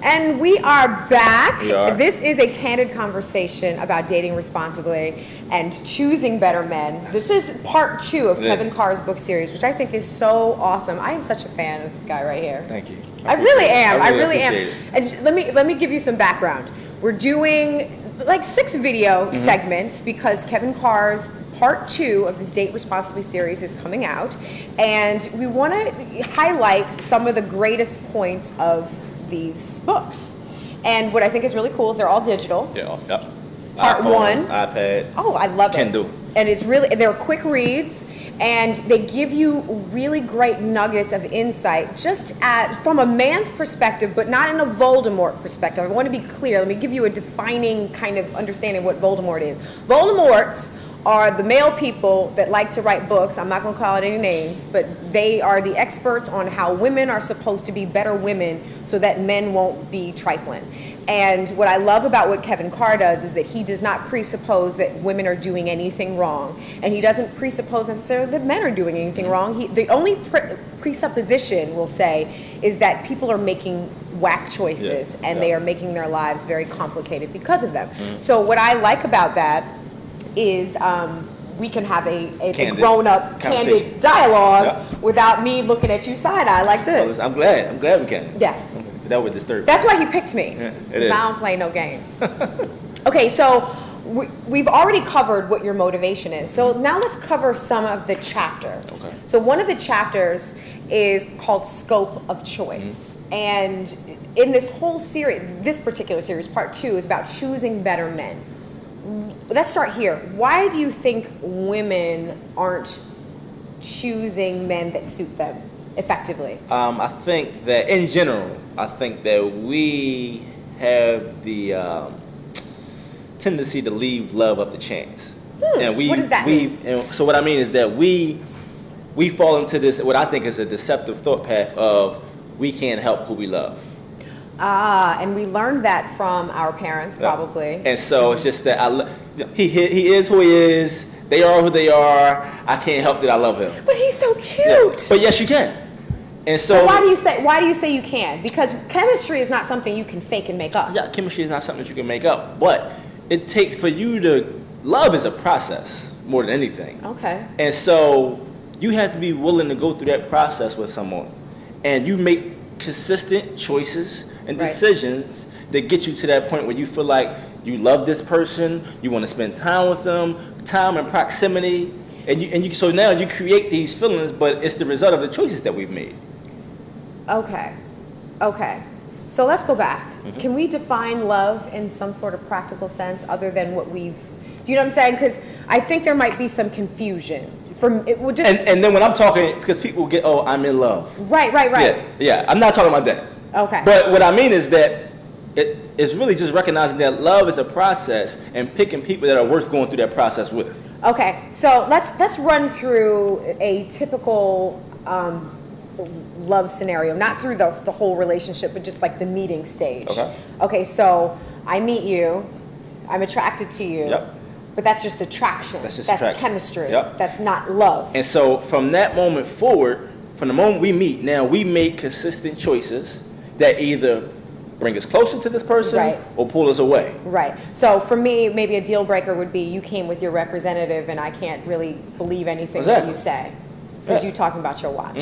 And we are back. We are. This is a candid conversation about dating responsibly and choosing better men. This is part 2 of Kevin Carr's book series, which I think is so awesome. I am such a fan of this guy right here. Thank you. I really am. I really am. And let me give you some background. We're doing like 6 video segments because Kevin Carr's part 2 of his Date Responsibly series is coming out, and we want to highlight some of the greatest points of these books. And what I think is really cool is they're all digital. Yeah. Yep. Part iPhone, 1. iPad. Oh, I love it. Kindle. And they're quick reads, and they give you really great nuggets of insight just from a man's perspective, but not in a Voldemort perspective. I want to be clear. Let me give you a defining kind of understanding of what Voldemort is. Voldemorts are the male people that like to write books. I'm not going to call it any names, but they are the experts on how women are supposed to be better women so that men won't be trifling. And what I love about what Kevin Carr does is that he does not presuppose that women are doing anything wrong, and he doesn't presuppose necessarily that men are doing anything wrong. The only presupposition, we'll say, is that people are making whack choices, and they are making their lives very complicated because of them. So what I like about that is we can have a grown-up, candid dialogue without me looking at you side-eye like this. I'm glad we can. Yes. That would disturb me. That's why he picked me. Yeah, it is. I don't play no games. Okay, so we've already covered what your motivation is. So now let's cover some of the chapters. Okay. So one of the chapters is called Scope of Choice. And in this whole series, this particular series, part 2, is about choosing better men. Let's start here. Why do you think women aren't choosing men that suit them effectively? I think that in general, I think that we have the tendency to leave love up to chance. And what does that mean? And so what I mean is that we fall into this, what I think is a deceptive thought path of we can't help who we love. And we learned that from our parents, probably. And so it's just that he is who he is. They are who they are. I can't help that I love him. But he's so cute. Yeah. But yes, you can. And so why do you say you can? Because chemistry is not something you can fake and make up. Yeah, chemistry is not something that you can make up. But it takes for you to love is a process more than anything. Okay. And so you have to be willing to go through that process with someone, and you make consistent choices and decisions that get you to that point where you feel like you love this person, you want to spend time with them, time and proximity, so now you create these feelings, but it's the result of the choices that we've made. Okay. So let's go back. Can we define love in some sort of practical sense other than what do you know what I'm saying? Because I think there might be some confusion. And then when I'm talking, because people get, oh, I'm in love. Right. Yeah, I'm not talking about that. Okay. But what I mean is that it's really just recognizing that love is a process and picking people that are worth going through that process with. Okay, so let's run through a typical love scenario, not through the whole relationship, but just like the meeting stage. Okay, so I meet you, I'm attracted to you. Yep. But that's just attraction. That's chemistry. Yep. That's not love. And so from that moment forward, from the moment we meet, now we make consistent choices that either bring us closer to this person or pull us away. Right. So for me, maybe a deal breaker would be you came with your representative and I can't really believe anything that you say because you're talking about your watch.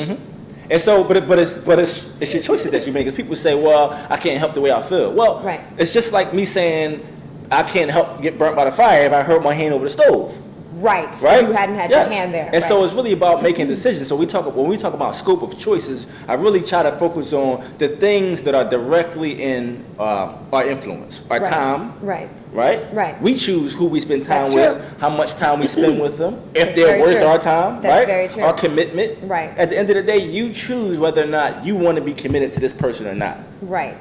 And so, but it's your choices that you make. Because people say, well, I can't help the way I feel. Well, it's just like me saying I can't help get burnt by the fire if I hurt my hand over the stove. Right. You hadn't had your hand there. And so it's really about making decisions. So when we talk about scope of choices, I really try to focus on the things that are directly in our influence. Our time. Right. We choose who we spend time with, how much time we spend with them, if they're worth our time. That's very true. Our commitment. Right. At the end of the day, you choose whether or not you want to be committed to this person or not. Right.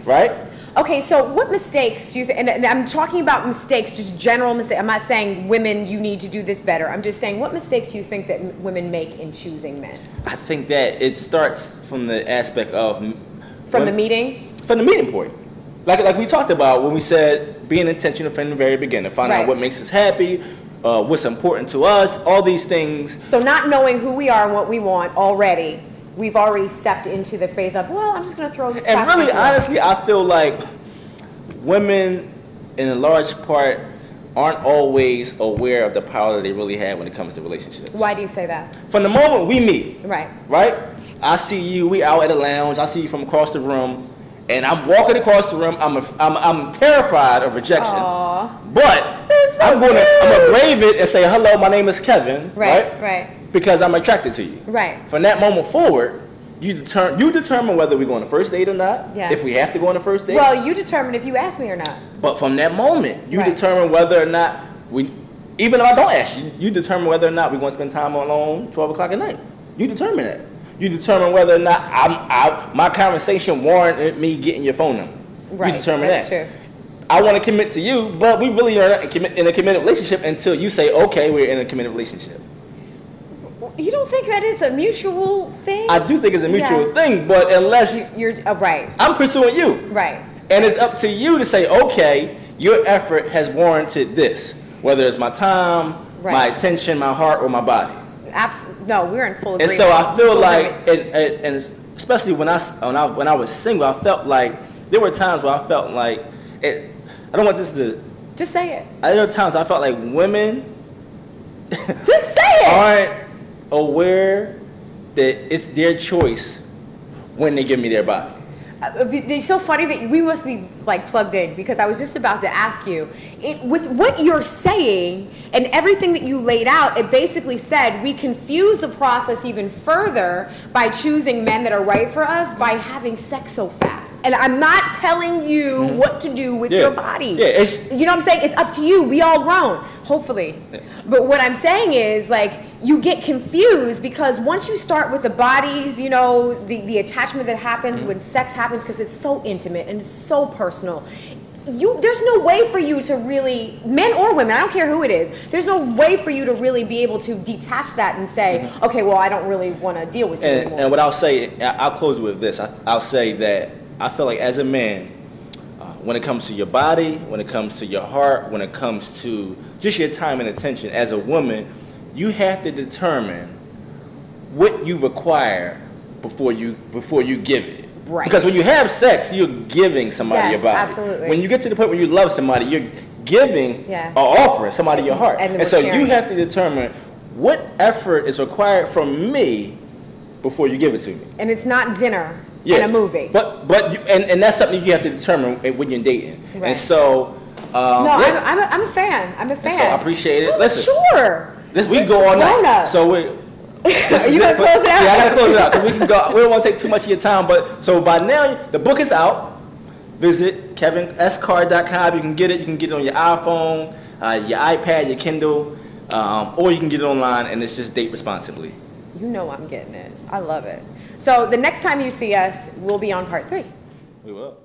Okay, so what mistakes do you think, and I'm talking about mistakes, just general mistakes. I'm not saying women, you need to do this better. I'm just saying, what mistakes do you think that women make in choosing men? I think that it starts from the aspect of... From the meeting point. Like we talked about when we said being intentional from the very beginning, find out what makes us happy, what's important to us, all these things. So not knowing who we are and what we want already, we've already stepped into the phase of, well, I'm just going to throw this. And really, honestly, I feel like women, in a large part, aren't always aware of the power that they really have when it comes to relationships. Why do you say that? From the moment we meet, right? I see you, we out at a lounge, I see you from across the room, and I'm walking across the room, I'm terrified of rejection. Aww. But so I'm gonna brave it and say, hello, my name is Kevin, right? Because I'm attracted to you. Right. From that moment forward, you determine whether we go on a first date or not. Yeah. If we have to go on a first date. Well, you determine if you ask me or not. But from that moment, you determine whether or not even if I don't ask you, you determine whether or not we're going to spend time alone 12 o'clock at night. You determine that. You determine whether or not my conversation warranted me getting your phone number. Right. You determine That's that. True. I want to commit to you, but we really are not in a committed relationship until you say, okay, we're in a committed relationship. You don't think that it's a mutual thing? I do think it's a mutual thing, but unless you're right, I'm pursuing you, right, and it's up to you to say, okay, your effort has warranted this, whether it's my time, my attention, my heart, or my body. No, we're in full agreement. And so I feel like, and especially when I was single, I felt like there were times where I felt like I don't want this to just say it. There were times I felt like women just say it aren't aware that it's their choice when they give me their body. It's so funny that we must be like plugged in, because I was just about to ask you, with what you're saying and everything that you laid out, it basically said we confuse the process even further by choosing men that are right for us by having sex so fast. And I'm not telling you what to do with your body. Yeah, you know what I'm saying? It's up to you. We all grown, hopefully. Yeah. But what I'm saying is, like, you get confused because once you start with the bodies, you know, the attachment that happens when sex happens, because it's so intimate and it's so personal. There's no way for you to really, men or women, I don't care who it is, there's no way for you to really be able to detach that and say, okay, well, I don't really want to deal with you anymore. And what I'll say, I'll close with this. I'll say that I feel like as a man, when it comes to your body, when it comes to your heart, when it comes to just your time and attention, as a woman, you have to determine what you require before you give it. Right. Because when you have sex, you're giving somebody your body. Absolutely. When you get to the point where you love somebody, you're giving or offering somebody your heart. And so you have to determine what effort is required from me before you give it to me. And it's not dinner and a movie. But that's something you have to determine when you're dating. Right. And so I'm a fan. I'm a fan. So I appreciate it. Listen, sure. We can go all night. So are you gonna close it out? Yeah, I gotta close it out because we can go. We don't want to take too much of your time, but so by now the book is out. Visit kevinscard.com. You can get it. You can get it on your iPhone, your iPad, your Kindle, or you can get it online, and it's just Date Responsibly. You know I'm getting it. I love it. So the next time you see us, we'll be on part 3. We will.